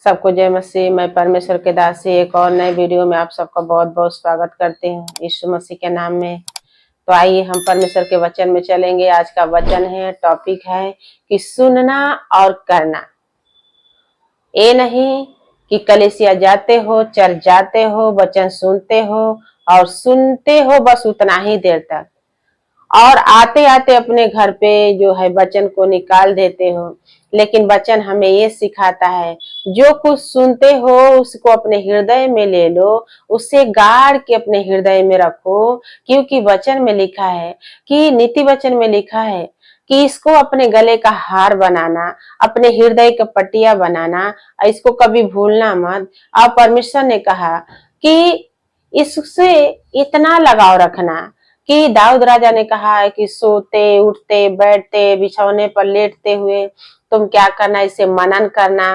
सबको जय मसीह। मैं परमेश्वर के दासी एक और नए वीडियो में आप सबका बहुत बहुत स्वागत करती हूँ यीशु मसीह के नाम में। तो आइए हम परमेश्वर के वचन में चलेंगे। आज का वचन है, टॉपिक है कि सुनना और करना। ये नहीं कि कलीसिया जाते हो, चर्च जाते हो, वचन सुनते हो और सुनते हो बस उतना ही देर तक, और आते आते अपने घर पे जो है वचन को निकाल देते हो। लेकिन वचन हमें ये सिखाता है, जो कुछ सुनते हो उसको अपने हृदय में ले लो, उससे गाड़ के अपने हृदय में रखो। क्योंकि वचन में लिखा है कि नीति वचन में लिखा है कि इसको अपने गले का हार बनाना, अपने हृदय का पट्टिया बनाना, इसको कभी भूलना मत। और परमेश्वर ने कहा कि इससे इतना लगाव रखना कि दाऊद राजा ने कहा है कि सोते उठते बैठते बिछौने पर लेटते हुए तुम क्या करना, इसे मनन करना,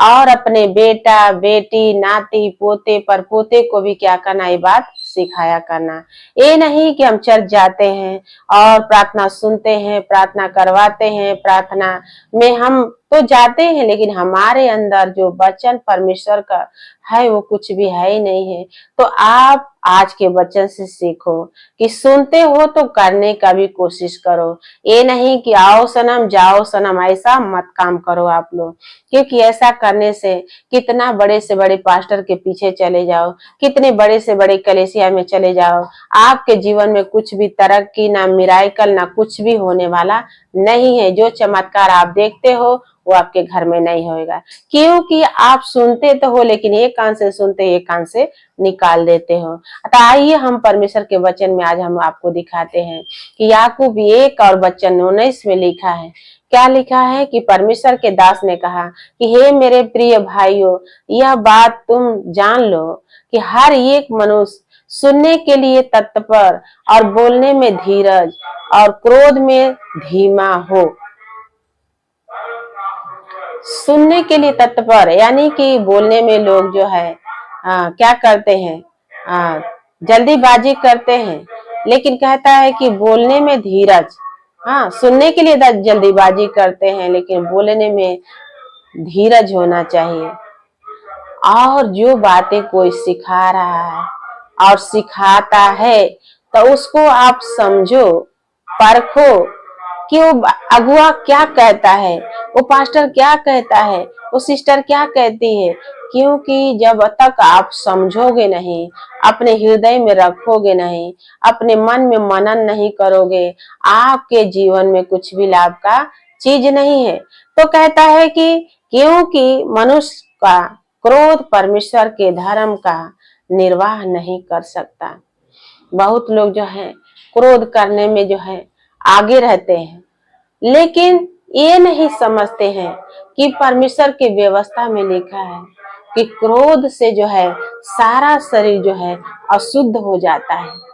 और अपने बेटा बेटी नाती पोते पर पोते को भी क्या करना, ये बात सिखाया करना। ये नहीं कि हम चर्च जाते हैं और प्रार्थना सुनते हैं, प्रार्थना करवाते हैं, प्रार्थना में हम तो जाते हैं लेकिन हमारे अंदर जो वचन परमेश्वर का है वो कुछ भी है ही नहीं है। तो आप आज के वचन से सीखो कि सुनते हो तो करने का भी कोशिश करो। ये नहीं कि आओ सनम जाओ सनम, ऐसा मत काम करो आप लोग। क्योंकि ऐसा करने से कितना बड़े से बड़े पास्टर के पीछे चले जाओ, कितने बड़े से बड़े कलीसिया में चले जाओ, आपके जीवन में कुछ भी तरक्की ना मिराकल ना कुछ भी होने वाला नहीं है। जो चमत्कार आप देखते हो वो आपके घर में नहीं होगा, क्योंकि आप सुनते तो हो लेकिन एक कान से सुनते एक कान से निकाल देते हो। तो आइए हम परमेश्वर के वचन में आज हम आपको दिखाते हैं कि याकूब 1 और वचन 19 में लिखा है। क्या लिखा है कि परमेश्वर के दास ने कहा कि हे मेरे प्रिय भाइयों, यह बात तुम जान लो कि हर एक मनुष्य सुनने के लिए तत्पर और बोलने में धीरज और क्रोध में धीमा हो। सुनने के लिए तत्पर यानी कि बोलने में लोग जो है क्या करते हैं, जल्दीबाजी करते हैं, लेकिन कहता है कि बोलने में धीरज। सुनने के लिए जल्दीबाजी करते हैं लेकिन बोलने में धीरज होना चाहिए। और जो बातें कोई सिखा रहा है और सिखाता है तो उसको आप समझो, परखो कि वो अगुआ क्या कहता है, वो पास्टर क्या कहता है, वो सिस्टर क्या कहती है। क्योंकि जब तक आप समझोगे नहीं, अपने हृदय में रखोगे नहीं, अपने मन में मनन नहीं करोगे, आपके जीवन में कुछ भी लाभ का चीज नहीं है। तो कहता है कि क्योंकि मनुष्य का क्रोध परमेश्वर के धर्म का निर्वाह नहीं कर सकता। बहुत लोग जो है क्रोध करने में जो है आगे रहते हैं, लेकिन ये नहीं समझते हैं कि परमेश्वर की व्यवस्था में लिखा है कि क्रोध से जो है सारा शरीर जो है अशुद्ध हो जाता है।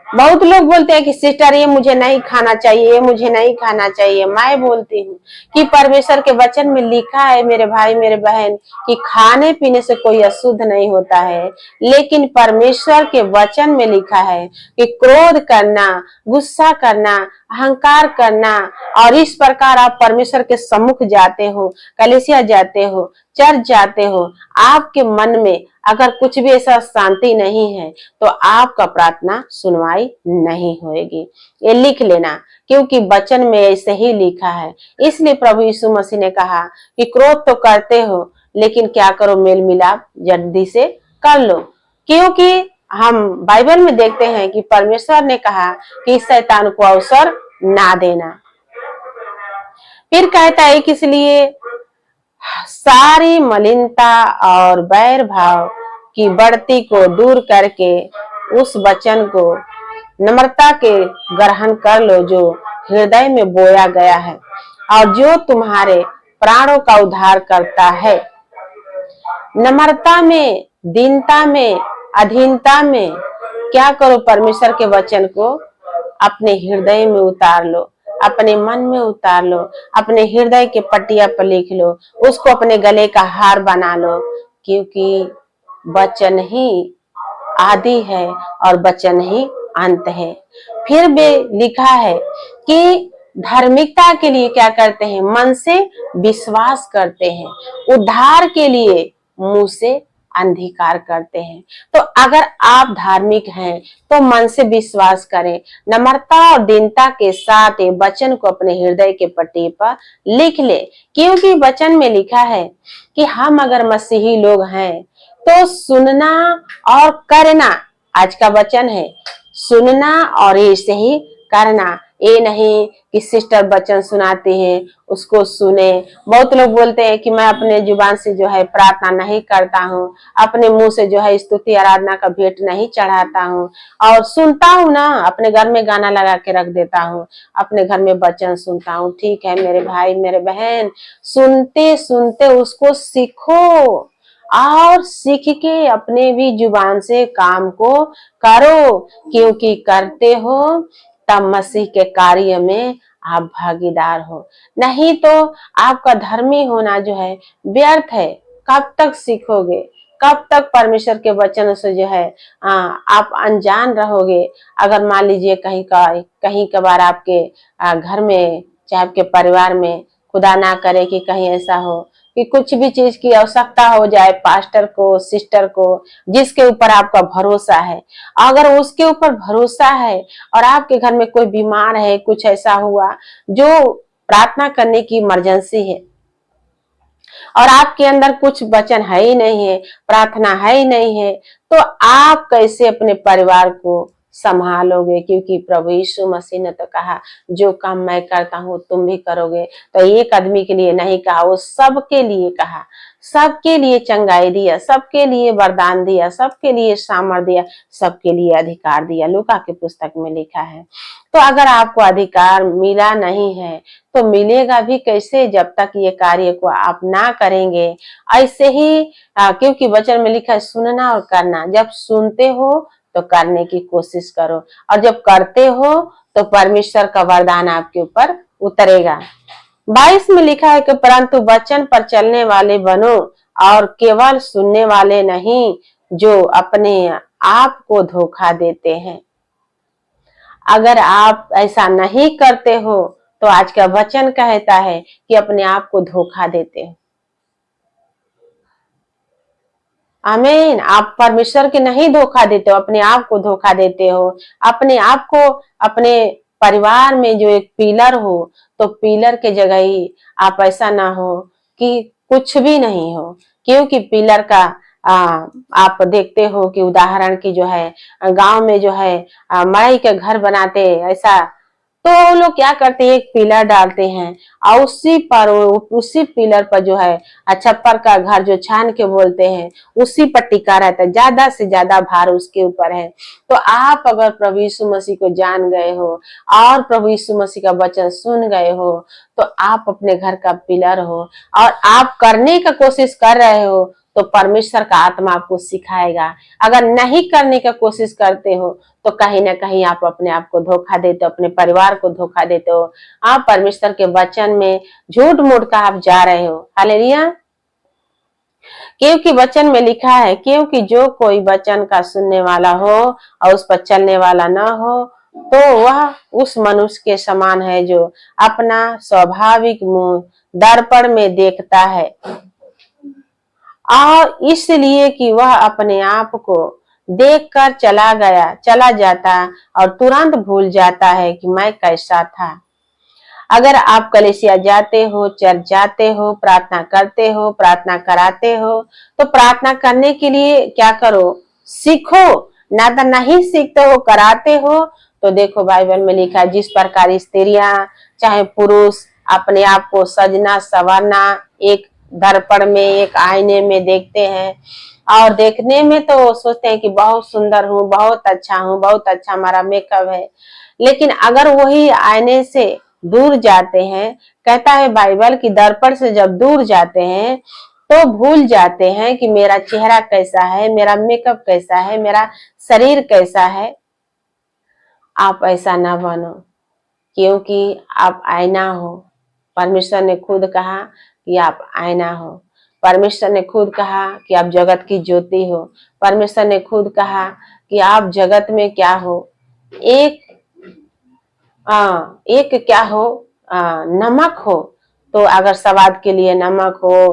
बहुत लोग बोलते हैं कि सिस्टर ये मुझे नहीं खाना चाहिए, ये मुझे नहीं खाना चाहिए। मैं बोलती हूँ कि परमेश्वर के वचन में लिखा है मेरे भाई मेरे बहन कि खाने पीने से कोई अशुद्ध नहीं होता है, लेकिन परमेश्वर के वचन में लिखा है कि क्रोध करना, गुस्सा करना, अहंकार करना, और इस प्रकार आप परमेश्वर के सम्मुख जाते हो, कलीसिया जाते हो, चर्च जाते हो, आपके मन में अगर कुछ भी ऐसा शांति नहीं है तो आपका प्रार्थना सुनवाई नहीं होगी। ये लिख लेना, क्योंकि वचन में ऐसे ही लिखा है। इसलिए प्रभु यीशु मसीह ने कहा कि क्रोध तो करते हो लेकिन क्या करो, मेल मिलाप जल्दी से कर लो। क्योंकि हम बाइबल में देखते हैं कि परमेश्वर ने कहा कि शैतान को अवसर ना देना। फिर कहता है कि इसलिए सारी मलिनता और बैर भाव की बढ़ती को दूर करके उस वचन को नम्रता के ग्रहण कर लो जो हृदय में बोया गया है और जो तुम्हारे प्राणों का उद्धार करता है। नम्रता में, दीनता में, अधीनता में क्या करो, परमेश्वर के वचन को अपने हृदय में उतार लो, अपने मन में उतार लो, अपने हृदय के पट्टिया पर लिख लो, उसको अपने गले का हार बना लो। क्योंकि वचन ही आदि है और वचन ही अंत है। फिर भी लिखा है कि धार्मिकता के लिए क्या करते हैं, मन से विश्वास करते हैं, उद्धार के लिए मुंह से अंधकार करते हैं। तो अगर आप धार्मिक हैं तो मन से विश्वास करें, नम्रता और दीनता के साथ ये वचन को अपने हृदय के पट्टी पर लिख ले, क्योंकि वचन में लिखा है कि हम अगर मसीही लोग हैं तो सुनना और करना, आज का वचन है, सुनना और ऐसे ही करना। ये नहीं कि सिस्टर वचन सुनाती है उसको सुने। बहुत लोग बोलते हैं कि मैं अपने जुबान से जो है प्रार्थना नहीं करता हूँ, अपने मुंह से जो है स्तुति आराधना का भेंट नहीं चढ़ाता हूँ, और सुनता हूँ ना, अपने घर में गाना लगा के रख देता हूँ, अपने घर में वचन सुनता हूँ। ठीक है मेरे भाई मेरे बहन, सुनते सुनते उसको सीखो और सीख के अपने भी जुबान से काम को करो, क्योंकि करते हो तब मसीह के कार्य में आप भागीदार हो। नहीं तो आपका धर्मी होना जो है व्यर्थ है। कब तक सीखोगे, कब तक परमेश्वर के वचन से जो है आप अनजान रहोगे। अगर मान लीजिए कहीं कभार आपके घर में, चाहे आपके परिवार में, खुदा ना करे कि कहीं ऐसा हो कि कुछ भी चीज की आवश्यकता हो जाए पास्टर को, सिस्टर को, जिसके ऊपर आपका भरोसा है, अगर उसके ऊपर भरोसा है और आपके घर में कोई बीमार है, कुछ ऐसा हुआ जो प्रार्थना करने की इमरजेंसी है और आपके अंदर कुछ वचन है ही नहीं है, प्रार्थना है ही नहीं है, तो आप कैसे अपने परिवार को संभालोगे? क्योंकि प्रभु यीशु मसीह ने तो कहा जो काम मैं करता हूँ तुम भी करोगे। तो एक आदमी के लिए नहीं कहा, वो सबके लिए कहा, सबके लिए चंगाई दिया, सबके लिए वरदान दिया, सबके लिए सामर्थ दिया, सबके लिए अधिकार दिया। लूका की पुस्तक में लिखा है। तो अगर आपको अधिकार मिला नहीं है तो मिलेगा भी कैसे जब तक ये कार्य को आप ना करेंगे। ऐसे ही क्योंकि वचन में लिखा है सुनना और करना। जब सुनते हो तो करने की कोशिश करो, और जब करते हो तो परमेश्वर का वरदान आपके ऊपर उतरेगा। 22 में लिखा है कि परंतु वचन पर चलने वाले बनो और केवल सुनने वाले नहीं जो अपने आप को धोखा देते हैं। अगर आप ऐसा नहीं करते हो तो आज का वचन कहता है कि अपने आप को धोखा देते हो। आमीन। आप परमेश्वर के नहीं धोखा देते हो, अपने आप को धोखा देते हो। अपने आप को, अपने परिवार में जो एक पिलर हो, तो पिलर के जगह ही आप ऐसा ना हो कि कुछ भी नहीं हो। क्योंकि पिलर का आप देखते हो कि उदाहरण की जो है गांव में जो है मड़ई के घर बनाते, ऐसा तो वो लोग क्या करते हैं, एक पिलर डालते हैं और उसी पिलर पर जो है छप्पर का घर जो छान के बोलते हैं, उसी पर टिका रहता है, ज्यादा से ज्यादा भार उसके ऊपर है। तो आप अगर प्रभु यीशु मसीह को जान गए हो और प्रभु यीशु मसीह का वचन सुन गए हो तो आप अपने घर का पिलर हो, और आप करने का कोशिश कर रहे हो तो परमेश्वर का आत्मा आपको सिखाएगा। अगर नहीं करने का कोशिश करते हो तो कहीं ना कहीं आप अपने आप को धोखा देते हो, अपने परिवार को धोखा देते हो। आप परमेश्वर के वचन में झूठ मूठ का आप जा रहे हो। हालेलुया। क्योंकि वचन में लिखा है, क्योंकि जो कोई वचन का सुनने वाला हो और उस पर चलने वाला ना हो तो वह उस मनुष्य के समान है जो अपना स्वाभाविक मुंह दर्पण में देखता है, और इसलिए कि वह अपने आप को देखकर चला जाता और तुरंत भूल जाता है कि मैं कैसा था। अगर आप कलीसिया जाते हो, चर्च जाते हो, प्रार्थना करते हो, प्रार्थना कराते हो, तो प्रार्थना करने के लिए क्या करो, सीखो। ना तो नहीं सीखते हो, कराते हो। तो देखो बाइबल में लिखा है, जिस प्रकार स्त्रियां चाहे पुरुष अपने आप को सजना संवरना एक दर्पण में, एक आईने में देखते हैं, और देखने में तो सोचते हैं कि बहुत सुंदर हूँ, बहुत अच्छा हूँ, बहुत अच्छा हमारा मेकअप है। लेकिन अगर वही आईने से दूर जाते हैं, कहता है बाइबल कि दर्पण से जब दूर जाते हैं तो भूल जाते हैं कि मेरा चेहरा कैसा है, मेरा मेकअप कैसा है, मेरा शरीर कैसा है। आप ऐसा ना बनो, क्योंकि आप आईना हो। परमेश्वर ने खुद कहा कि आप आईना हो। परमेश्वर ने खुद कहा कि आप जगत की ज्योति हो। परमेश्वर ने खुद कहा कि आप जगत में क्या हो, एक क्या हो, नमक हो तो अगर स्वाद के लिए नमक हो,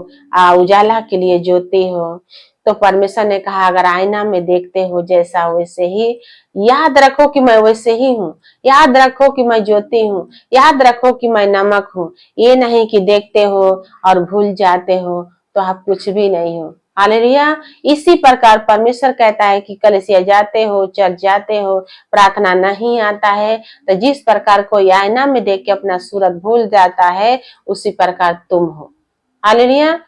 उजाला के लिए ज्योति हो, तो परमेश्वर ने कहा अगर आईना में देखते हो जैसा वैसे ही याद रखो कि मैं वैसे ही हूँ, याद रखो कि मैं ज्योति हूँ, याद रखो कि मैं नमक हूँ। ये नहीं कि देखते हो और भूल जाते हो तो आप कुछ भी नहीं हो। हालेलुया। इसी प्रकार परमेश्वर कहता है कि कलीसिया जाते हो, चर्च जाते हो, प्रार्थना नहीं आता है, तो जिस प्रकार कोई आईना में देख के अपना सूरत भूल जाता है उसी प्रकार तुम हो। हालेलुया।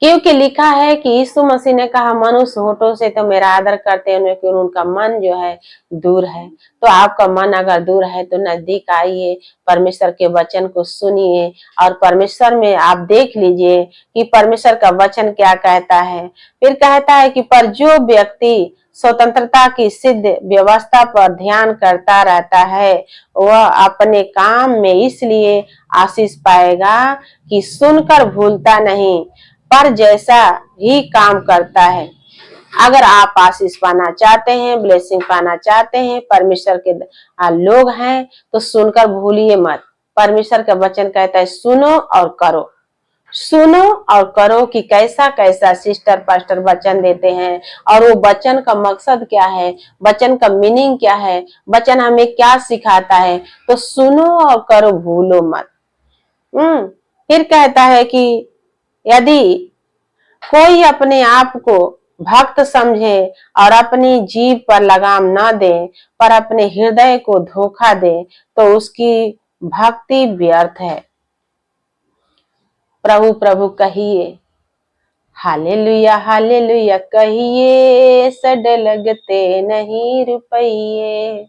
क्योंकि लिखा है कि यीशु मसीह ने कहा मनुष्य होठों से तो मेरा आदर करते हैं लेकिन उनका मन जो है दूर है। तो आपका मन अगर दूर है तो नजदीक आइए, परमेश्वर के वचन को सुनिए और परमेश्वर में आप देख लीजिए कि परमेश्वर का वचन क्या कहता है। फिर कहता है कि पर जो व्यक्ति स्वतंत्रता की सिद्ध व्यवस्था पर ध्यान करता रहता है वह अपने काम में इसलिए आशीष पाएगा कि सुनकर भूलता नहीं पर जैसा ही काम करता है। अगर आप आशीष पाना चाहते हैं, ब्लेसिंग पाना चाहते हैं, परमेश्वर के लोग हैं तो सुनकर भूलिए मत। परमेश्वर का वचन कहता है सुनो और करो, सुनो और करो कि कैसा कैसा सिस्टर पास्टर वचन देते हैं और वो वचन का मकसद क्या है, वचन का मीनिंग क्या है, वचन हमें क्या सिखाता है। तो सुनो और करो, भूलो मत। फिर कहता है कि यदि कोई अपने आप को भक्त समझे और अपनी जीभ पर लगाम न दे पर अपने हृदय को धोखा दे तो उसकी भक्ति व्यर्थ है। प्रभु प्रभु कहिए, हालेलुया हालेलुया कहिए, सड लगते नहीं रुपये।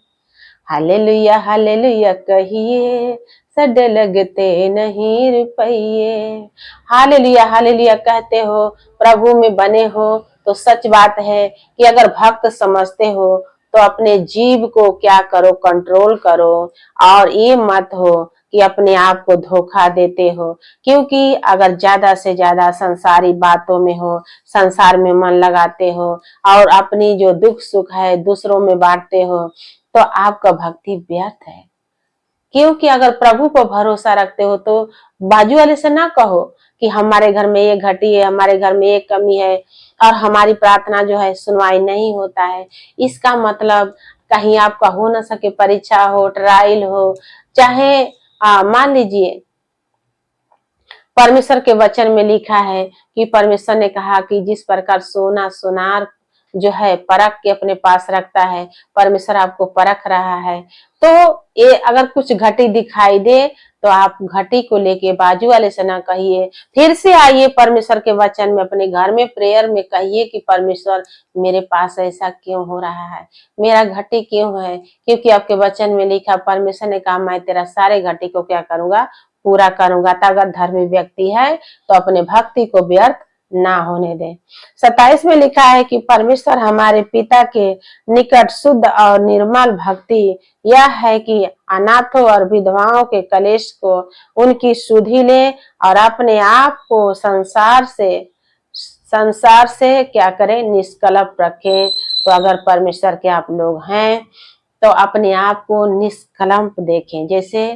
हालेलुया हालेलुया कहिए, सड लगते नहीं रुपये। हालेलुया हालेलुया कहते हो, प्रभु में बने हो तो सच बात है कि अगर भक्त समझते हो तो अपने जीव को क्या करो, कंट्रोल करो और ये मत हो कि अपने आप को धोखा देते हो। क्योंकि अगर ज्यादा से ज्यादा संसारी बातों में हो, संसार में मन लगाते हो और अपनी जो दुख सुख है दूसरों में बांटते हो तो आपका भक्ति व्यर्थ है। क्योंकि अगर प्रभु पर भरोसा रखते हो तो बाजू वाले से ना कहो कि हमारे घर में ये घटी है, हमारे घर में ये कमी है और हमारी प्रार्थना जो है सुनवाई नहीं होता है। इसका मतलब कहीं आपका हो ना सके, परीक्षा हो, ट्रायल हो, चाहे मान लीजिए परमेश्वर के वचन में लिखा है कि परमेश्वर ने कहा कि जिस प्रकार सोना सोनार जो है परख के अपने पास रखता है, परमेश्वर आपको परख रहा है। तो ये अगर कुछ घटी दिखाई दे तो आप घटी को लेके बाजू वाले से ना कहिए, फिर से आइए परमेश्वर के वचन में, अपने घर में प्रेयर में कहिए कि परमेश्वर मेरे पास ऐसा क्यों हो रहा है, मेरा घटी क्यों है। क्योंकि आपके वचन में लिखा, परमेश्वर ने कहा मैं तेरा सारे घटी को क्या करूंगा, पूरा करूंगा। तो अगर धर्मी व्यक्ति है तो अपने भक्ति को व्यर्थ ना होने दे। 27 में लिखा है कि परमेश्वर हमारे पिता के निकट शुद्ध और निर्मल भक्ति यह है कि अनाथों और विधवाओं के कलेश को उनकी सुधि ले और अपने आप को संसार से क्या करें, निष्कलप रखें। तो अगर परमेश्वर के आप लोग हैं तो अपने आप को निष्कलंक देखें, जैसे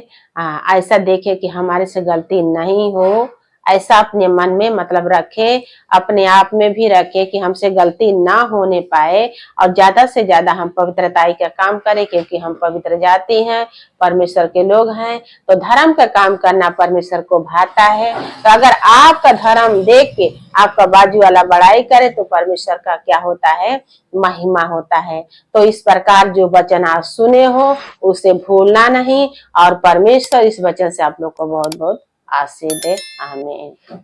ऐसा देखें कि हमारे से गलती नहीं हो, ऐसा अपने मन में मतलब रखें, अपने आप में भी रखें कि हमसे गलती ना होने पाए और ज्यादा से ज्यादा हम पवित्रताई का काम करें। क्योंकि हम पवित्र जाति हैं, परमेश्वर के लोग हैं, तो धर्म का काम करना परमेश्वर को भाता है। तो अगर आपका धर्म देख के आपका बाजू वाला बड़ाई करे तो परमेश्वर का क्या होता है, महिमा होता है। तो इस प्रकार जो वचन आप सुने हो उसे भूलना नहीं और परमेश्वर इस वचन से आप लोग को बहुत बहुत आशीष दे। आमीन।